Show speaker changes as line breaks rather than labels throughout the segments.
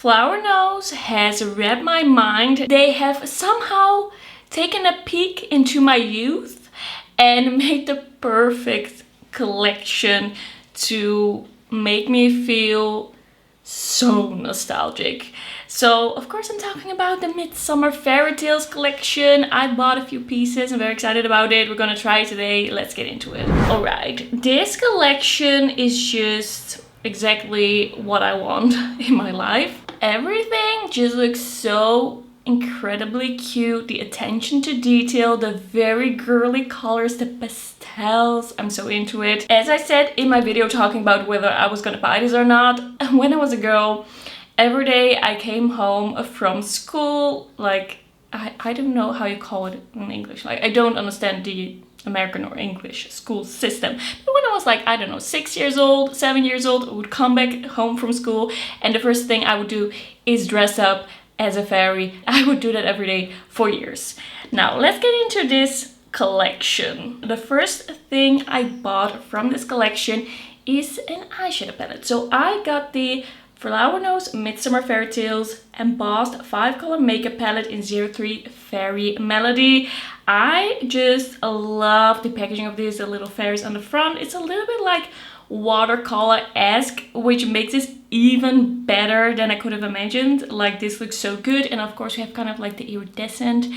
Flower Nose has read my mind. They have somehow taken a peek into my youth and made the perfect collection to make me feel so nostalgic. So of course I'm talking about the Midsummer Fairytales collection. I bought a few pieces. I'm very excited about it. We're gonna try it today. Let's get into it. Alright, this collection is just exactly what I want in my life. Everything just looks so incredibly cute. The attention to detail, the very girly colors, the pastels. I'm so into it. As I said in my video talking about whether I was gonna buy this or not, when I was a girl, every day I came home from school, like, I don't know how you call it in English. Like, I don't understand the American or English school system. But when I was like, I don't know, 6 years old, 7 years old, I would come back home from school and the first thing I would do is dress up as a fairy. I would do that every day for years. Now, let's get into this collection. The first thing I bought from this collection is an eyeshadow palette. So I got the Flower Nose Midsummer Fairytales Embossed 5-color makeup palette in 03 Fairy Melody. I just love the packaging of this, the little fairies on the front. It's a little bit like watercolor-esque, which makes this even better than I could have imagined. Like, this looks so good. And of course we have kind of like the iridescent,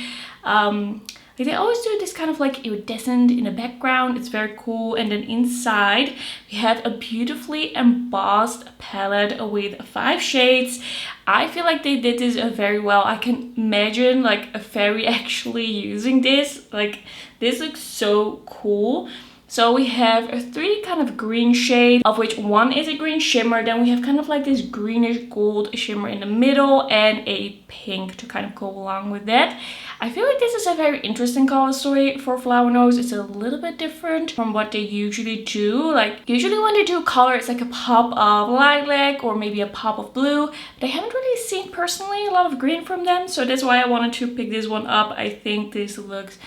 like they always do this kind of like iridescent in the background. It's very cool. And then inside we have a beautifully embossed palette with 5 shades. I feel like they did this very well. I can imagine like a fairy actually using this. Like, this looks so cool. So we have 3 kind of green shades, of which one is a green shimmer. Then we have kind of like this greenish gold shimmer in the middle and a pink to kind of go along with that. I feel like this is a very interesting color story for Flower Nose. It's a little bit different from what they usually do. Like, usually when they do color, it's like a pop of lilac or maybe a pop of blue. But I haven't really seen personally a lot of green from them. So that's why I wanted to pick this one up. I think this looks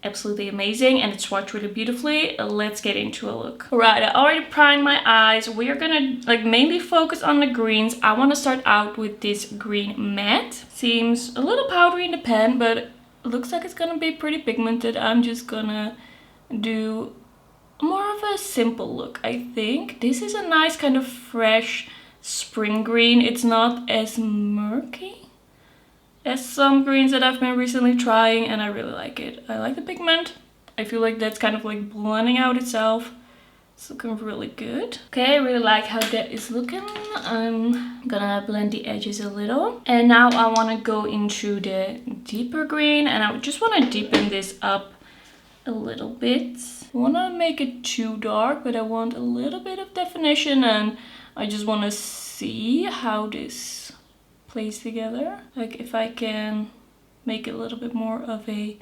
absolutely amazing and it's swatched really beautifully. Let's get into a look. Alright, I already primed my eyes. We are gonna like mainly focus on the greens. I want to start out with this green matte. Seems a little powdery in the pen, but it looks like it's gonna be pretty pigmented. I'm just gonna do more of a simple look, I think. This is a nice kind of fresh spring green. It's not as murky as some greens that I've been recently trying, and I really like it. I like the pigment. I feel like that's kind of like blending out itself. It's looking really good. Okay, I really like how that is looking. I'm gonna blend the edges a little. And now I want to go into the deeper green, and I just want to deepen this up a little bit. I want to make it too dark, but I want a little bit of definition, and I just want to see how this plays together. Like, if I can make it a little bit more of a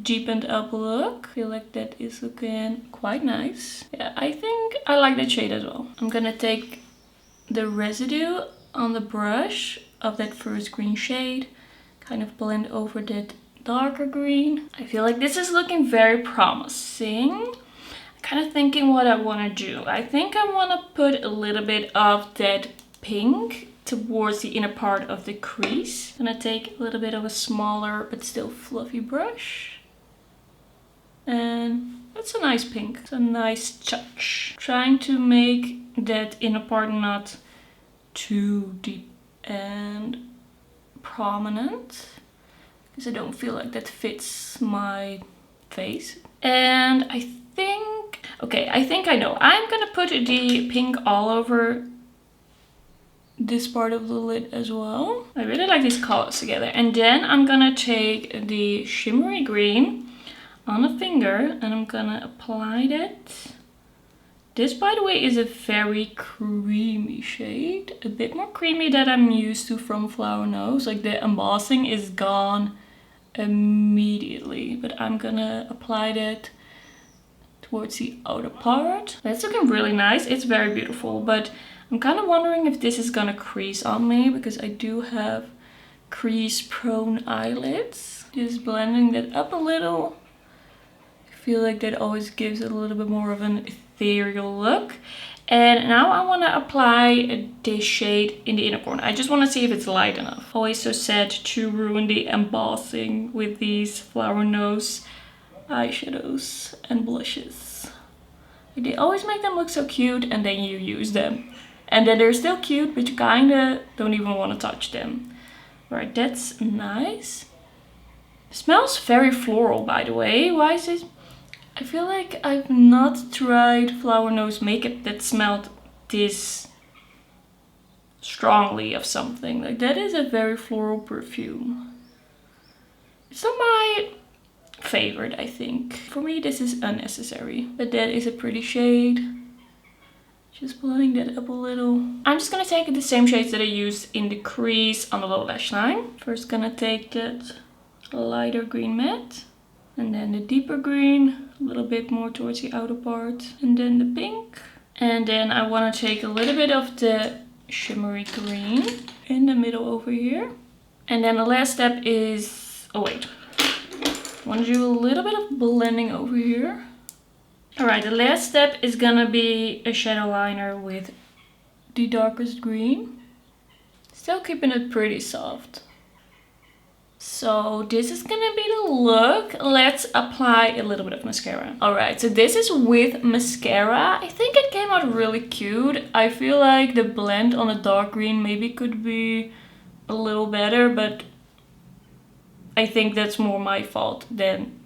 deepened up look. I feel like that is looking quite nice. Yeah, I think I like that shade as well. I'm gonna take the residue on the brush of that first green shade, kind of blend over that darker green. I feel like this is looking very promising. I'm kind of thinking what I want to do. I think I want to put a little bit of that pink towards the inner part of the crease. I'm gonna take a little bit of a smaller but still fluffy brush. And that's a nice pink. It's a nice touch. Trying to make that inner part not too deep and prominent, because I don't feel like that fits my face. And I think, okay, I think I know. I'm gonna put the pink all over this part of the lid as well. I really like these colors together. And then I'm gonna take the shimmery green on a finger and I'm gonna apply that. This, by the way, is a very creamy shade. A bit more creamy than I'm used to from Flower Nose. Like, the embossing is gone immediately. But I'm gonna apply that towards the outer part. That's looking really nice. It's very beautiful, but I'm kind of wondering if this is gonna crease on me, because I do have crease prone eyelids. Just blending that up a little. I feel like that always gives it a little bit more of an ethereal look. And now I want to apply this shade in the inner corner. I just want to see if it's light enough. Always so sad to ruin the embossing with these flower nose eyeshadows and blushes. They always make them look so cute and then you use them. And then they're still cute, but you kinda don't even want to touch them. Right, that's nice. It smells very floral, by the way. Why is it? I feel like I've not tried flower nose makeup that smelled this strongly of something. Like, that is a very floral perfume. It's not my favorite, I think. For me, this is unnecessary. But that is a pretty shade. Just blowing that up a little. I'm just gonna take the same shades that I used in the crease on the lower lash line. First gonna take that lighter green matte. And then the deeper green, a little bit more towards the outer part. And then the pink. And then I want to take a little bit of the shimmery green in the middle over here. And then the last step is... oh wait. I want to do a little bit of blending over here. Alright, the last step is gonna be a shadow liner with the darkest green. Still keeping it pretty soft. So this is gonna be the look. Let's apply a little bit of mascara. Alright, so this is with mascara. I think it came out really cute. I feel like the blend on the dark green maybe could be a little better, but I think that's more my fault than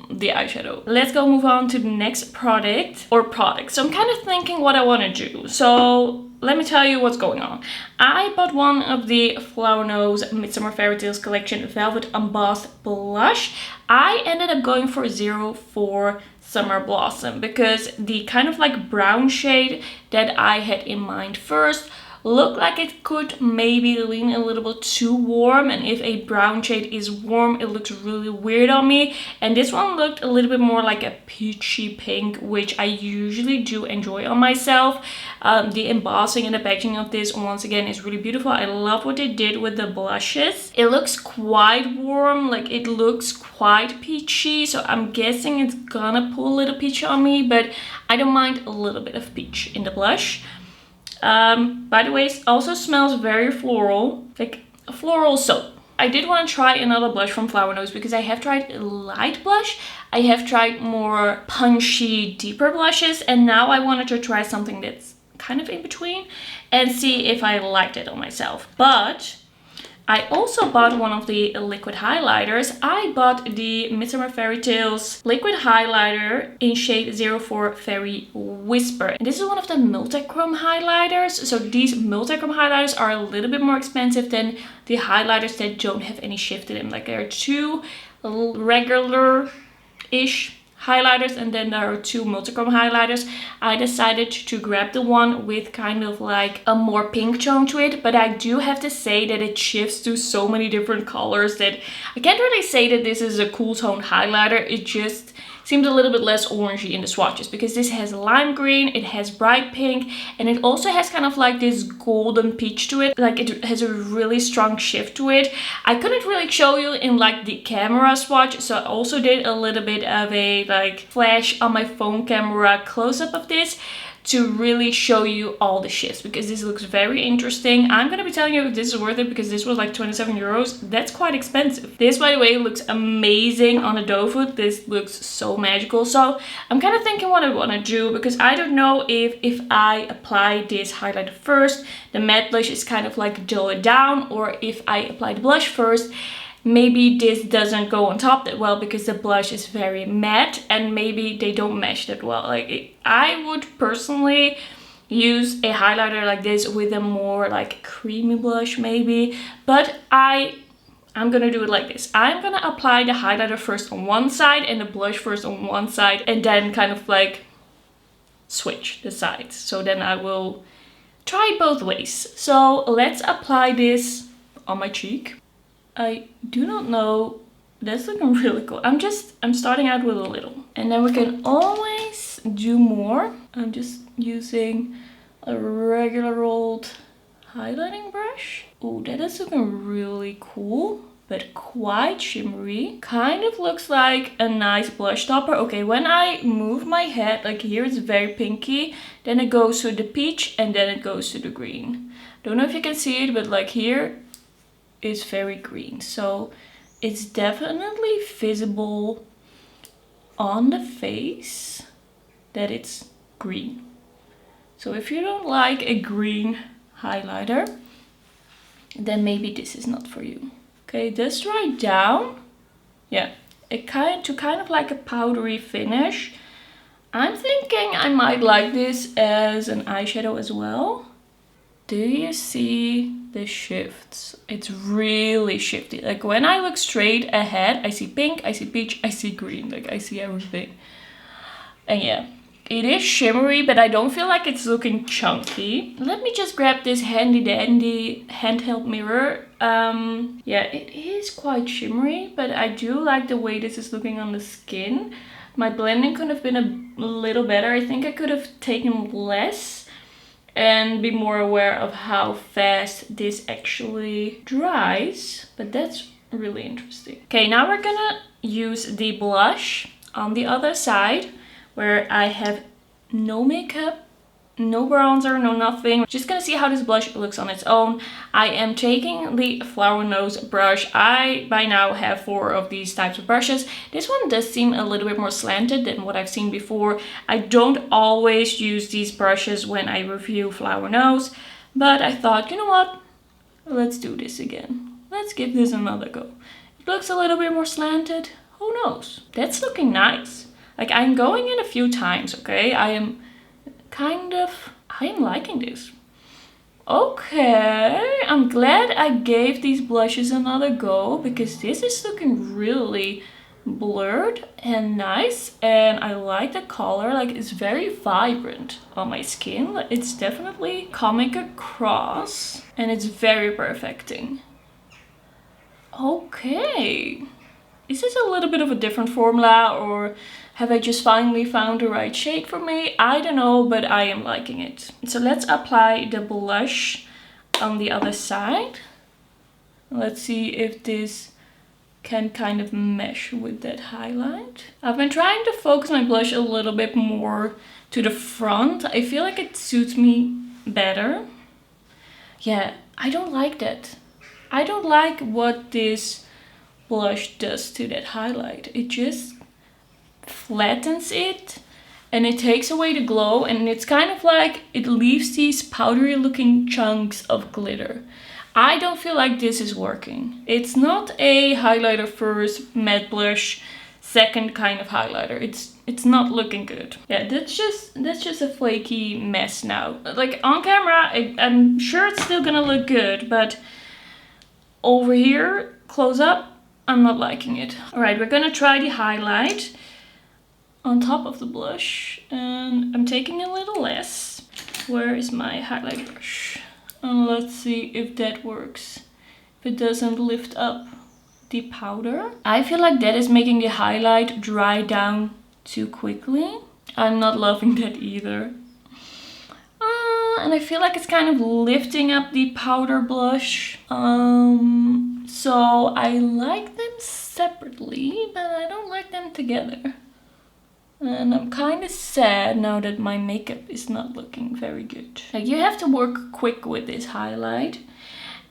the eyeshadow. Let's go move on to the next product or products. So I'm kind of thinking what I want to do. So let me tell you what's going on. I bought one of the Flower Nose Midsummer Fairytales collection Velvet Embossed blush. I ended up going for 04 Summer Blossom because the kind of like brown shade that I had in mind first looked like it could maybe lean a little bit too warm, and if a brown shade is warm it looks really weird on me. And this one looked a little bit more like a peachy pink, which I usually do enjoy on myself. The embossing and the packaging of this once again is really beautiful. I love what they did with the blushes. It looks quite warm, like it looks quite peachy, so I'm guessing it's gonna pull a little peach on me, but I don't mind a little bit of peach in the blush. By the way, it also smells very floral, like a floral soap. I did want to try another blush from Flower Nose because I have tried light blush, I have tried more punchy, deeper blushes, and now I wanted to try something that's kind of in between and see if I liked it on myself. But I also bought one of the liquid highlighters. I bought the Midsummer Fairytales liquid highlighter in shade 04 Fairy Whisper. And this is one of the Multichrome highlighters. So these Multichrome highlighters are a little bit more expensive than the highlighters that don't have any shift in them. Like there are two regular-ish highlighters and then there are two multichrome highlighters. I decided to grab the one with kind of like a more pink tone to it, but I do have to say that it shifts to so many different colors that I can't really say that this is a cool tone highlighter. It just seemed a little bit less orangey in the swatches because this has lime green, it has bright pink, and it also has kind of like this golden peach to it. Like it has a really strong shift to it. I couldn't really show you in like the camera swatch, so I also did a little bit of a like flash on my phone camera close-up of this to really show you all the shifts because this looks very interesting. I'm gonna be telling you if this is worth it because this was like 27 euros. That's quite expensive. This, by the way, looks amazing on the doe foot. This looks so magical. So I'm kind of thinking what I want to do because I don't know if I apply this highlighter first, the matte blush is kind of like dull it down, or if I apply the blush first, maybe this doesn't go on top that well because the blush is very matte and maybe they don't match that well. Like I would personally use a highlighter like this with a more like creamy blush maybe, but I'm gonna do it like this. I'm gonna apply the highlighter first on one side and the blush first on one side and then kind of like switch the sides. So then I will try both ways. So let's apply this on my cheek. I do not know, that's looking really cool. I'm starting out with a little and then we can always do more. I'm just using a regular old highlighting brush. Oh, that is looking really cool. but quite shimmery. Kind of looks like a nice blush topper. Okay, when I move my head, like here it's very pinky, then it goes to the peach and then it goes to the green. Don't know if you can see it, but like here it's very green. So it's definitely visible on the face that it's green. So if you don't like a green highlighter, then maybe this is not for you. Okay, this dry down. Yeah, it kind of like a powdery finish. I'm thinking I might like this as an eyeshadow as well. Do you see the shifts? It's really shifty. Like when I look straight ahead, I see pink, I see peach, I see green. Like I see everything. And yeah, it is shimmery, but I don't feel like it's looking chunky. Let me just grab this handy dandy handheld mirror. Yeah, it is quite shimmery, but I do like the way this is looking on the skin. My blending could have been a little better. I think I could have taken less and be more aware of how fast this actually dries. But that's really interesting. Okay, now we're gonna use the blush on the other side, where I have no makeup, no bronzer, no nothing. Just gonna see how this blush looks on its own. I am taking the flower nose brush. I by now have 4 of these types of brushes. This one does seem a little bit more slanted than what I've seen before. I don't always use these brushes when I review flower nose, but I thought, you know what? Let's do this again. Let's give this another go. It looks a little bit more slanted. Who knows? That's looking nice. Like I'm going in a few times, okay? I am liking this. Okay, I'm glad I gave these blushes another go, because this is looking really blurred and nice, and I like the color. Like it's very vibrant on my skin. It's definitely coming across and it's very perfecting. Okay. Is this a little bit of a different formula, or have I just finally found the right shade for me? I don't know, but I am liking it. So let's apply the blush on the other side. Let's see if this can kind of mesh with that highlight. I've been trying to focus my blush a little bit more to the front. I feel like it suits me better. Yeah, I don't like that. I don't like what this blush does to that highlight. It just flattens it and it takes away the glow, and it's kind of like it leaves these powdery looking chunks of glitter. I don't feel like this is working. It's not a highlighter first, matte blush second kind of highlighter. It's not looking good. Yeah, that's just a flaky mess now. Like on camera, I'm sure it's still gonna look good, but over here, close up, I'm not liking it. Alright, we're gonna try the highlight on top of the blush, and I'm taking a little less. Where is my highlight brush? And let's see if that works. If it doesn't lift up the powder. I feel like that is making the highlight dry down too quickly. I'm not loving that either. And I feel like it's kind of lifting up the powder blush. So I like them separately, but I don't like them together. And I'm kind of sad now that my makeup is not looking very good. Like you have to work quick with this highlight.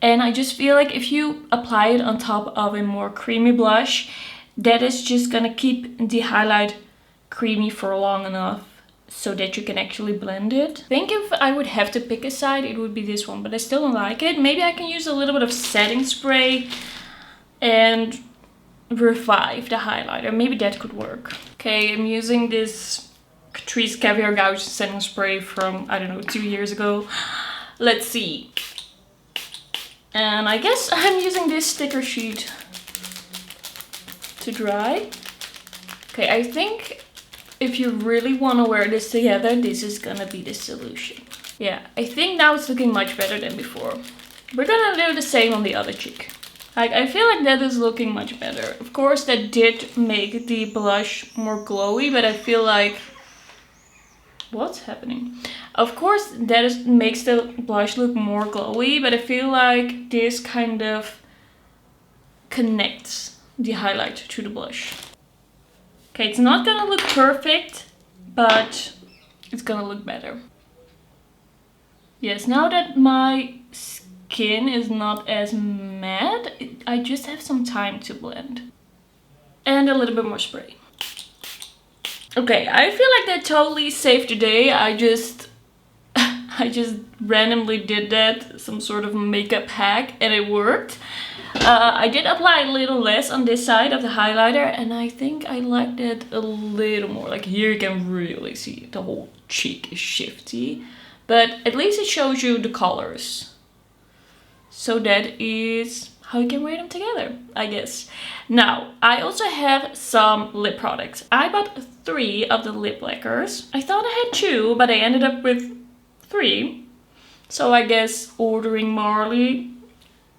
And I just feel like if you apply it on top of a more creamy blush, that is just gonna keep the highlight creamy for long enough so that you can actually blend it. I think if I would have to pick a side, it would be this one, but I still don't like it. Maybe I can use a little bit of setting spray and revive the highlighter. Maybe that could work. Okay, I'm using this Catrice Caviar Gouge setting spray from, I don't know, 2 years ago. Let's see. And I guess I'm using this sticker sheet to dry. Okay, I think if you really want to wear this together, this is gonna be the solution. Yeah, I think now it's looking much better than before. We're gonna do the same on the other cheek. Like, I feel like that is looking much better. Of course, that did make the blush more glowy, but I feel like... What's happening? Of course, makes the blush look more glowy, but I feel like this kind of connect the highlight to the blush. Okay, it's not gonna look perfect, but it's gonna look better. Yes, now that my skin is not as matte, I just have some time to blend. And a little bit more spray. Okay, I feel like that totally saved the day. I just randomly did that, some sort of makeup hack, and it worked. I did apply a little less on this side of the highlighter, and I think I liked it a little more. Like here you can really see the whole cheek is shifty, but at least it shows you the colors. So that is how you can wear them together, I guess. Now, I also have some lip products. I bought 3 of the lip lacquers. I thought I had 2, but I ended up with 3. So I guess ordering Marley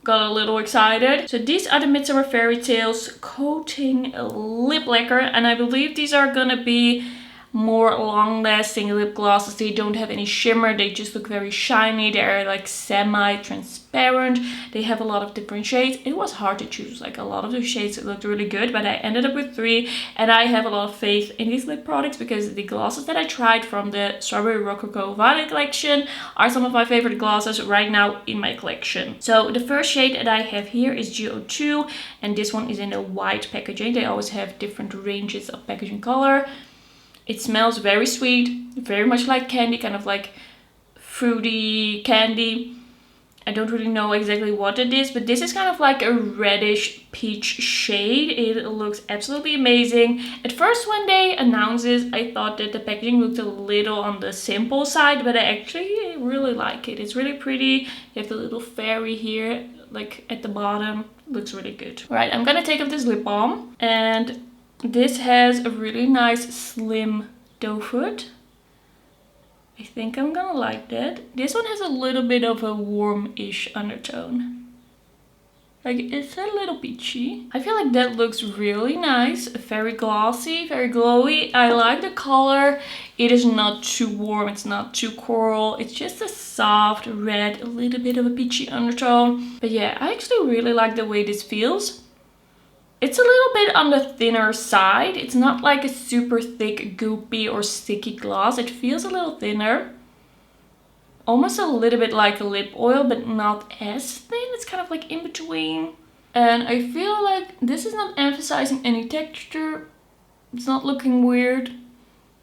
got a little excited. So these are the Midsummer Fairytales coating lip lacquer, and I believe these are gonna be more long-lasting lip glosses. They don't have any shimmer, they just look very shiny. They're like semi-transparent. They have a lot of different shades. It was hard to choose, like a lot of the shades looked really good, but I ended up with 3, and I have a lot of faith in these lip products because the glosses that I tried from the Strawberry Rococo Violet collection are some of my favorite glosses right now in my collection. So the first shade that I have here is GO2, and this one is in a white packaging. They always have different ranges of packaging color. It smells very sweet, very much like candy, kind of like fruity candy. I don't really know exactly what it is, but this is kind of like a reddish peach shade. It looks absolutely amazing. At first when they announced this, I thought that the packaging looked a little on the simple side, but I actually really like it. It's really pretty. You have the little fairy here, like at the bottom. Looks really good. All right, I'm gonna take off this lip balm, and this has a really nice slim doe foot. I think I'm gonna like that. This one has a little bit of a warm-ish undertone. Like, it's a little peachy. I feel like that looks really nice. Very glossy, very glowy. I like the color. It is not too warm, it's not too coral. It's just a soft red, a little bit of a peachy undertone. But yeah, I actually really like the way this feels. It's a little bit on the thinner side. It's not like a super thick, goopy or sticky gloss. It feels a little thinner. Almost a little bit like a lip oil, but not as thin. It's kind of like in between. And I feel like this is not emphasizing any texture. It's not looking weird.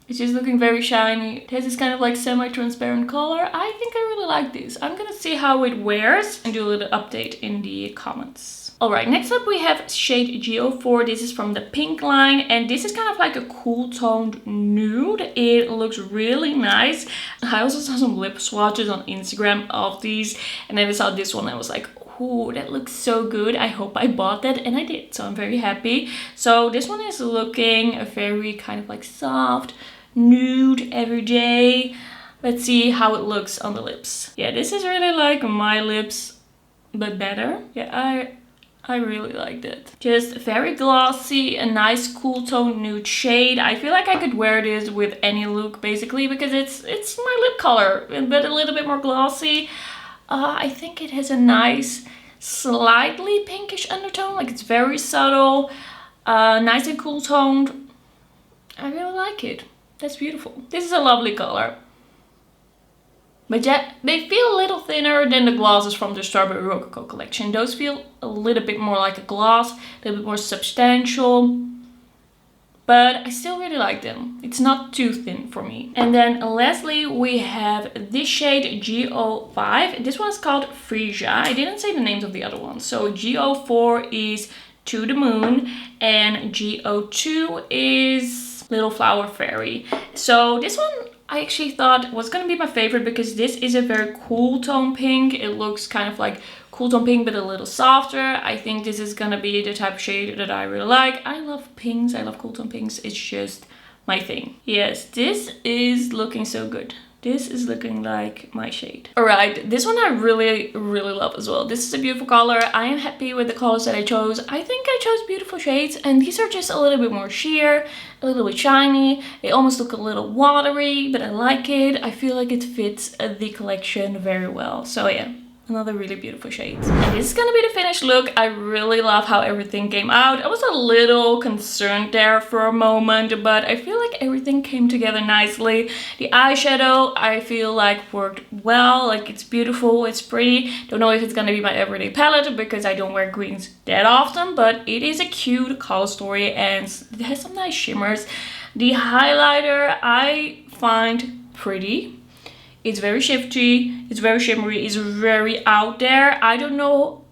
It's just looking very shiny. It has this kind of like semi-transparent color. I think I really like this. I'm gonna see how it wears and do a little update in the comments. Alright, next up we have shade GO4. This is from the pink line, and this is kind of like a cool toned nude. It looks really nice. I also saw some lip swatches on Instagram of these, and then I saw this one and I was like, ooh, that looks so good. I hope I bought that, and I did, so I'm very happy. So this one is looking a very kind of like soft, nude, everyday. Let's see how it looks on the lips. Yeah, this is really like my lips, but better. Yeah, I really liked it. Just very glossy, a nice cool tone nude shade. I feel like I could wear this with any look basically because it's my lip color, but a little bit more glossy. I think it has a nice slightly pinkish undertone, like it's very subtle, nice and cool toned. I really like it. That's beautiful. This is a lovely color. But yeah, they feel a little thinner than the glosses from the Strawberry Rococo collection. Those feel a little bit more like a gloss, a little bit more substantial. But I still really like them. It's not too thin for me. And then lastly, we have this shade GO5. This one is called Freesia. I didn't say the names of the other ones. So GO4 is To the Moon, and GO2 is Little Flower Fairy. So this one I actually thought was gonna be my favorite because this is a very cool tone pink. It looks kind of like cool tone pink, but a little softer. I think this is gonna be the type of shade that I really like. I love pinks, I love cool tone pinks. It's just my thing. Yes, this is looking so good. This is looking like my shade. Alright, this one I really love as well. This is a beautiful color. I am happy with the colors that I chose. I think I chose beautiful shades, and these are just a little bit more sheer, a little bit shiny. They almost look a little watery, but I like it. I feel like it fits the collection very well. So yeah, another really beautiful shade. And this is gonna be the finished look. I really love how everything came out. I was a little concerned there for a moment, but I feel like everything came together nicely. The eyeshadow, I feel like worked well. Like, it's beautiful, it's pretty. Don't know if it's gonna be my everyday palette because I don't wear greens that often, but it is a cute color story and it has some nice shimmers. The highlighter I find pretty. It's very shifty, it's very shimmery, it's very out there. I don't know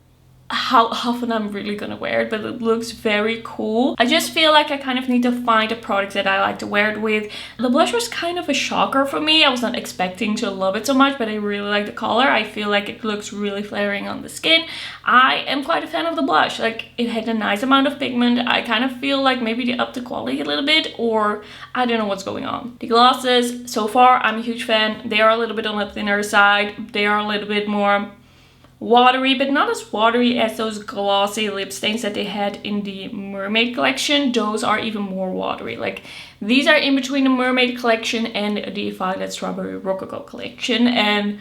how often I'm really gonna wear it, but it looks very cool. I just feel like I kind of need to find a product that I like to wear it with. The blush was kind of a shocker for me. I was not expecting to love it so much, but I really like the color. I feel like it looks really flattering on the skin. I am quite a fan of the blush. Like, it had a nice amount of pigment. I kind of feel like maybe they upped the quality a little bit, or I don't know what's going on. The glosses, so far I'm a huge fan. They are a little bit on the thinner side. They are a little bit more watery, but not as watery as those glossy lip stains that they had in the Mermaid collection. Those are even more watery. Like, these are in between the Mermaid collection and the Violet Strawberry Rococo collection, and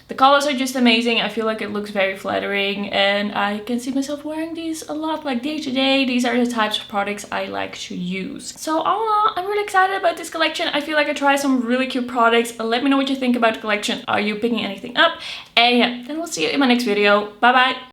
the colors are just amazing. I feel like it looks very flattering and I can see myself wearing these a lot, like day to day. These are the types of products I like to use. So all in all, I'm really excited about this collection. I feel like I tried some really cute products. Let me know what you think about the collection. Are you picking anything up? And yeah, then we'll see you in my next video. Bye bye!